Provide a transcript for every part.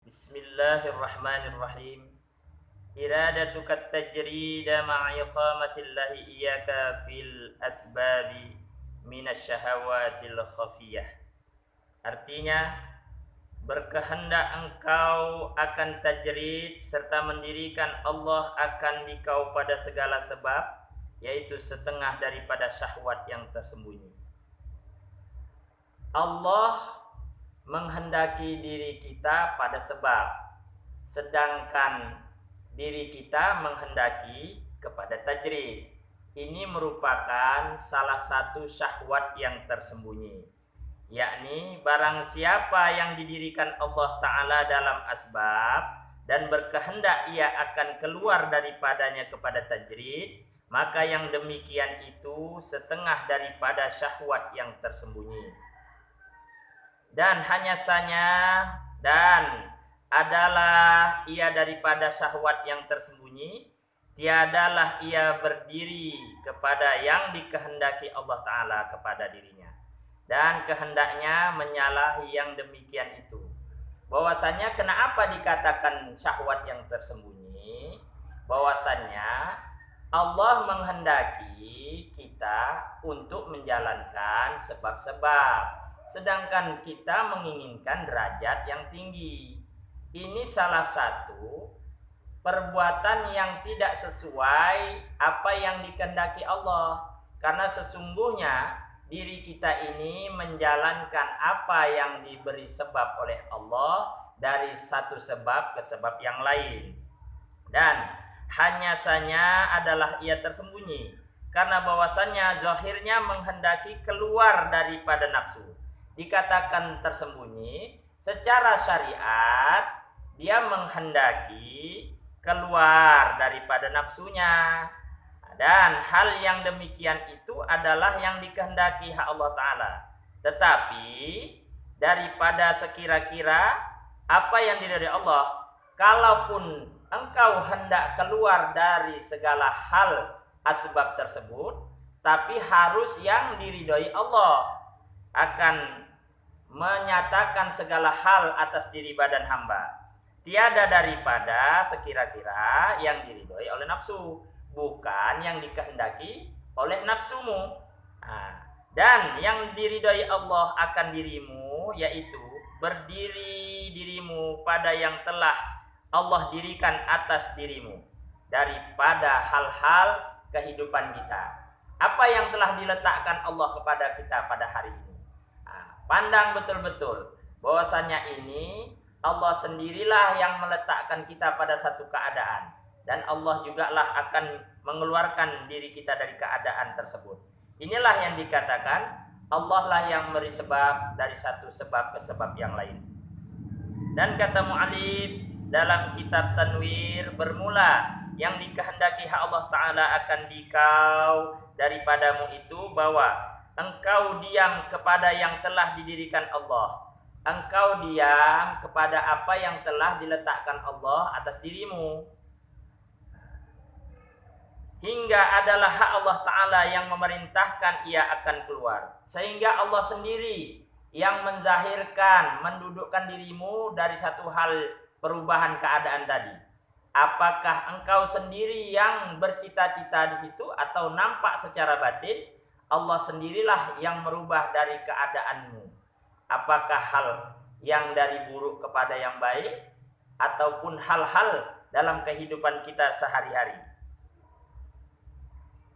Bismillahirrahmanirrahim. Iradatuka tajrida ma'a iqamatillahi iyaka fil asbabi minasyahawatil khafiyah. Artinya, berkehendak engkau akan tajrid serta mendirikan Allah akan dikau pada segala sebab, yaitu setengah daripada syahwat yang tersembunyi. Allah menghendaki diri kita pada sebab, sedangkan diri kita menghendaki kepada tajrid. Ini merupakan salah satu syahwat yang tersembunyi, yakni barang siapa yang didirikan Allah Ta'ala dalam asbab dan berkehendak ia akan keluar daripadanya kepada tajrid, maka yang demikian itu setengah daripada syahwat yang tersembunyi. Dan hanya saja dan adalah ia daripada syahwat yang tersembunyi, tiadalah ia berdiri kepada yang dikehendaki Allah Ta'ala kepada dirinya, dan kehendaknya menyalahi yang demikian itu. Bahwasanya kenapa dikatakan syahwat yang tersembunyi? Bahwasanya Allah menghendaki kita untuk menjalankan sebab-sebab, sedangkan kita menginginkan derajat yang tinggi. Ini salah satu perbuatan yang tidak sesuai apa yang dikehendaki Allah, karena sesungguhnya diri kita ini menjalankan apa yang diberi sebab oleh Allah dari satu sebab ke sebab yang lain, dan hanya saja adalah ia tersembunyi karena bahwasannya zahirnya menghendaki keluar daripada nafsu. Dikatakan tersembunyi secara syariat, dia menghendaki keluar daripada nafsunya, dan hal yang demikian itu adalah yang dikehendaki hak Allah Ta'ala. Tetapi daripada sekira-kira apa yang diridhoi Allah, kalaupun engkau hendak keluar dari segala hal asbab tersebut, tapi harus yang diridhoi Allah, akan menyatakan segala hal atas diri badan hamba, tiada daripada sekira-kira yang diridhoi oleh nafsu, bukan yang dikehendaki oleh nafsumu. Dan yang diridhoi Allah akan dirimu, yaitu berdiri dirimu pada yang telah Allah dirikan atas dirimu daripada hal-hal kehidupan kita. Apa yang telah diletakkan Allah kepada kita pada hari ini. Pandang betul-betul bahwasanya ini Allah sendirilah yang meletakkan kita pada satu keadaan, dan Allah jugalah akan mengeluarkan diri kita dari keadaan tersebut. Inilah yang dikatakan Allah lah yang memberi sebab dari satu sebab ke sebab yang lain. Dan kata mu'alif dalam kitab Tanwir, bermula yang dikehendaki hak Allah Ta'ala akan dikau daripadamu itu bahwa engkau diam kepada yang telah didirikan Allah. Engkau diam kepada apa yang telah diletakkan Allah atas dirimu, hingga adalah hak Allah Ta'ala yang memerintahkan ia akan keluar, sehingga Allah sendiri yang menzahirkan, mendudukkan dirimu dari satu hal perubahan keadaan tadi. Apakah engkau sendiri yang bercita-cita di situ atau nampak secara batin? Allah sendirilah yang merubah dari keadaanmu. Apakah hal yang dari buruk kepada yang baik, ataupun hal-hal dalam kehidupan kita sehari-hari.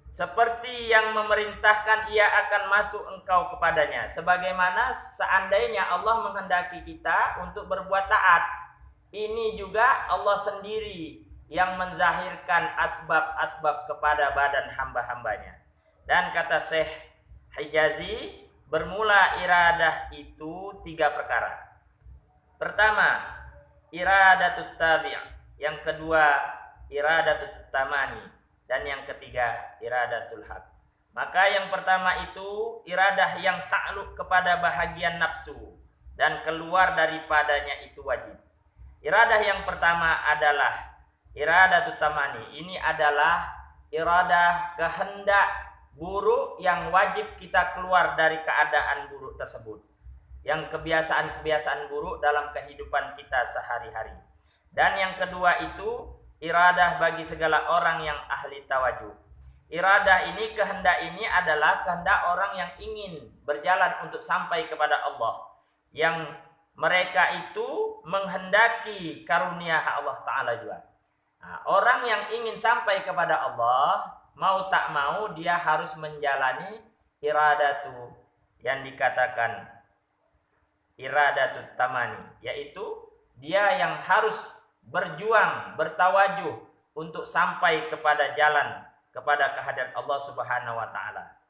Seperti yang memerintahkan ia akan masuk engkau kepadanya, sebagaimana seandainya Allah menghendaki kita untuk berbuat taat. Ini juga Allah sendiri yang menzahirkan asbab-asbab kepada badan hamba-hambanya. Dan kata Syekh Hijazi, bermula iradah itu 3 perkara. Pertama, iradatut tabi'. Yang kedua, iradatut tamani. Dan yang ketiga, iradatul haq. Maka yang pertama itu iradah yang takluk kepada bahagian nafsu dan keluar daripadanya itu wajib. Iradah yang pertama adalah iradatut tamani. Ini adalah iradah kehendak buruk yang wajib kita keluar dari keadaan buruk tersebut. yang kebiasaan-kebiasaan buruk dalam kehidupan kita sehari-hari. Dan yang kedua itu iradah bagi segala orang yang ahli tawajuh. Iradah ini, kehendak ini adalah kehendak orang yang ingin berjalan untuk sampai kepada Allah, yang mereka itu menghendaki karunia Allah Ta'ala juga. Nah, orang yang ingin sampai kepada Allah, mau tak mau dia harus menjalani iradatu, yang dikatakan iradatut tamani, yaitu dia yang harus berjuang, bertawajuh untuk sampai kepada jalan, kepada kehadiran Allah Subhanahu wa Ta'ala.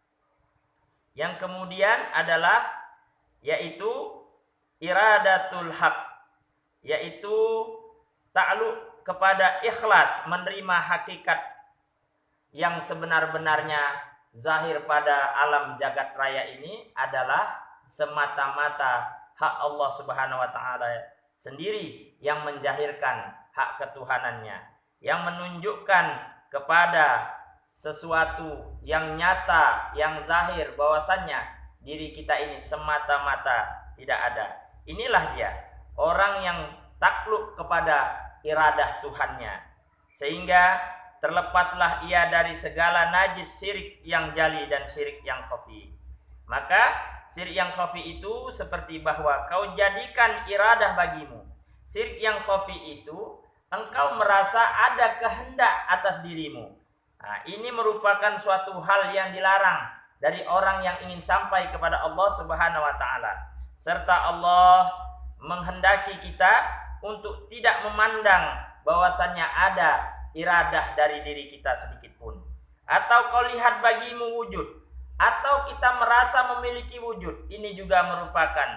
Yang kemudian adalah yaitu iradatul haq, yaitu ta'alluq kepada ikhlas, menerima hakikat yang sebenar-benarnya zahir pada alam jagat raya ini adalah semata-mata hak Allah Subhanahu wa Ta'ala sendiri yang menjahirkan hak ketuhanannya, yang menunjukkan kepada sesuatu yang nyata, yang zahir, bahwasannya diri kita ini semata-mata tidak ada. Inilah dia orang yang takluk kepada iradah Tuhannya, sehingga terlepaslah ia dari segala najis syirik yang jali dan syirik yang khafi. Maka syirik yang khafi itu seperti bahwa kau jadikan iradah bagimu. Syirik yang khafi itu engkau merasa ada kehendak atas dirimu. Nah, ini merupakan suatu hal yang dilarang dari orang yang ingin sampai kepada Allah Subhanahu wa Ta'ala. Serta Allah menghendaki kita untuk tidak memandang bahwasannya ada iradah dari diri kita sedikit pun. Atau kau lihat bagimu wujud, atau kita merasa memiliki wujud, ini juga merupakan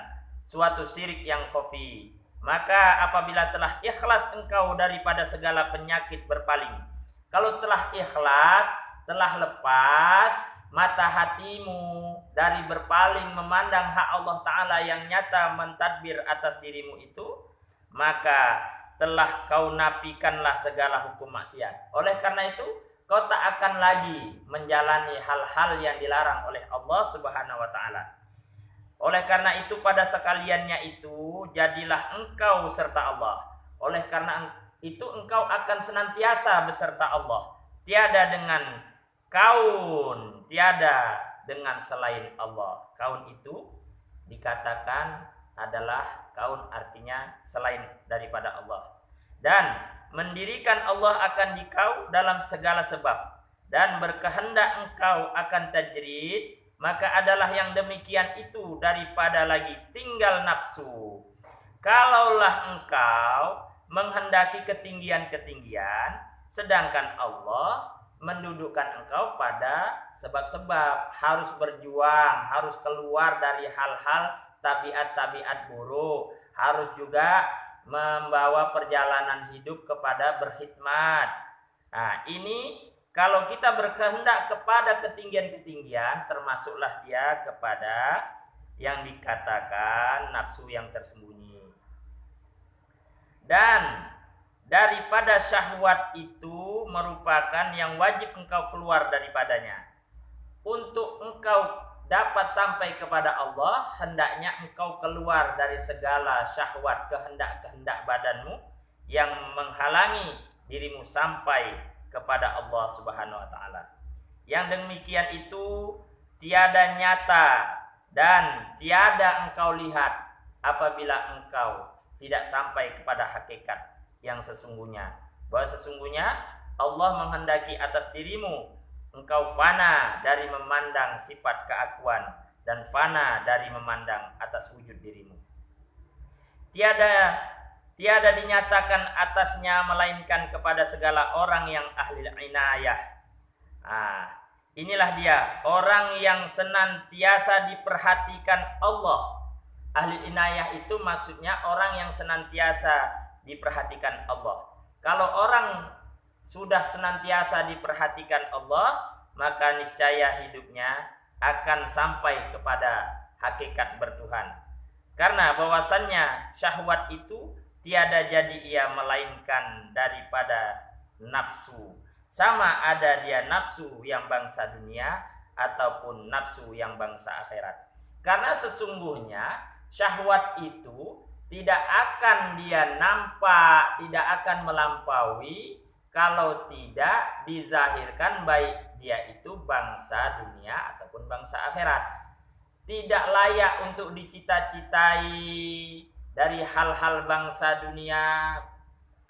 suatu syirik yang khafi. Maka apabila telah ikhlas engkau daripada segala penyakit berpaling, kalau telah ikhlas, telah lepas mata hatimu dari berpaling memandang hak Allah Ta'ala yang nyata mentadbir atas dirimu itu, maka telah kau nafikanlah segala hukum maksiat. Oleh karena itu, kau tak akan lagi menjalani hal-hal yang dilarang oleh Allah Subhanahu wa Ta'ala. Oleh karena itu, pada sekaliannya itu, jadilah engkau serta Allah. Oleh karena itu, engkau akan senantiasa beserta Allah. Tiada dengan kaun, tiada dengan selain Allah. Kaun itu dikatakan adalah kaun, artinya selain daripada Allah. Dan mendirikan Allah akan dikau dalam segala sebab, dan berkehendak engkau akan tajrid, maka adalah yang demikian itu daripada lagi tinggal nafsu. Kalaulah engkau menghendaki ketinggian-ketinggian, sedangkan Allah mendudukkan engkau pada sebab-sebab, harus berjuang, harus keluar dari hal-hal tabiat-tabiat buruk, harus juga membawa perjalanan hidup kepada berkhidmat. Nah, ini kalau kita berkehendak kepada ketinggian-ketinggian, termasuklah dia kepada yang dikatakan nafsu yang tersembunyi. Dan daripada syahwat itu merupakan yang wajib engkau keluar daripadanya. Untuk engkau dapat sampai kepada Allah, hendaknya engkau keluar dari segala syahwat, kehendak-kehendak badanmu yang menghalangi dirimu sampai kepada Allah Subhanahu wa Ta'ala. Yang demikian itu tiada nyata dan tiada engkau lihat apabila engkau tidak sampai kepada hakikat yang sesungguhnya, bahwa sesungguhnya Allah menghendaki atas dirimu engkau fana dari memandang sifat keakuan dan fana dari memandang atas wujud dirimu. Tiada dinyatakan atasnya melainkan kepada segala orang yang ahli inayah. Inilah dia orang yang senantiasa diperhatikan Allah. Ahli inayah itu maksudnya orang yang senantiasa diperhatikan Allah. Kalau orang sudah senantiasa diperhatikan Allah, maka niscaya hidupnya akan sampai kepada hakikat bertuhan. Karena bahwasannya syahwat itu tiada jadi ia melainkan daripada nafsu. Sama ada dia nafsu yang bangsa dunia ataupun nafsu yang bangsa akhirat. Karena sesungguhnya syahwat itu tidak akan dia nampak, tidak akan melampaui kalau tidak dizahirkan baik dia itu bangsa dunia ataupun bangsa akhirat. Tidak layak untuk dicita-citai dari hal-hal bangsa dunia,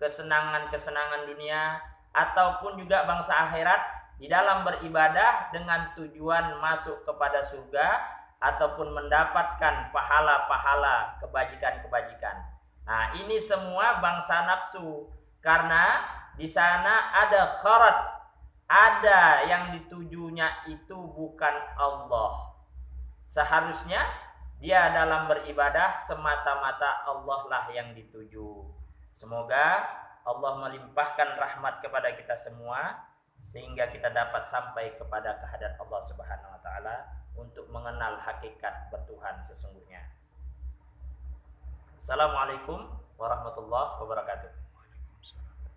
kesenangan-kesenangan dunia, ataupun juga bangsa akhirat di dalam beribadah dengan tujuan masuk kepada surga ataupun mendapatkan pahala-pahala kebajikan-kebajikan. Nah, ini semua bangsa nafsu, karena di sana ada gharat, ada yang ditujunya itu bukan Allah. Seharusnya dia dalam beribadah semata-mata Allah lah yang dituju. Semoga Allah melimpahkan rahmat kepada kita semua sehingga kita dapat sampai kepada kehadirat Allah Subhanahu wa taala untuk mengenal hakikat bertuhan sesungguhnya. Assalamualaikum warahmatullahi wabarakatuh.